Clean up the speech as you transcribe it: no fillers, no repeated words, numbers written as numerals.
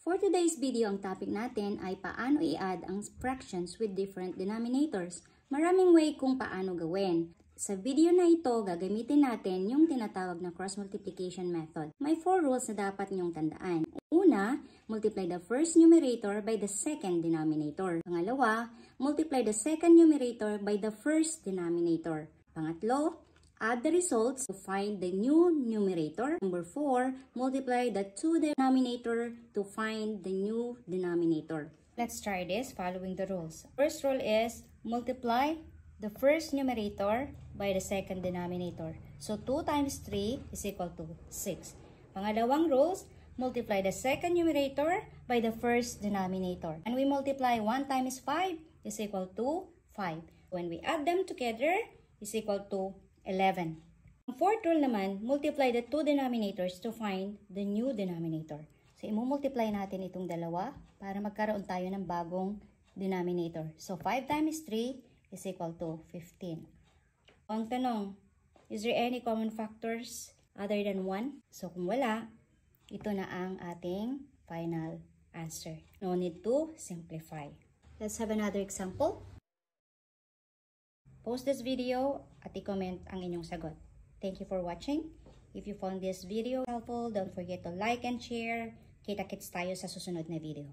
For today's video, ang topic natin ay paano i-add ang fractions with different denominators. Maraming way kung paano gawin. Sa video na ito, gagamitin natin yung tinatawag na cross multiplication method. May 4 rules na dapat niyong tandaan. Una, multiply the first numerator by the second denominator. Pangalawa, multiply the second numerator by the first denominator. Pangatlo, add the results to find the new numerator. Number 4, multiply the two denominator to find the new denominator. Let's try this following the rules. First rule is multiply the first numerator by the second denominator. So 2 times 3 is equal to 6. Pangalawang rules, multiply the second numerator by the first denominator. And we multiply 1 times 5 is equal to 5. When we add them together is equal to 11. Ang fourth rule naman, multiply the two denominators to find the new denominator. So, i-multiply natin itong dalawa para magkaroon tayo ng bagong denominator. So, 5 times 3 is equal to 15. Ang tanong, is there any common factors other than 1? So, kung wala, ito na ang ating final answer. No need to simplify. Let's have another example. Post this video at i-comment ang inyong sagot. Thank you for watching. If you found this video helpful, don't forget to like and share. Kita-kits tayo sa susunod na video.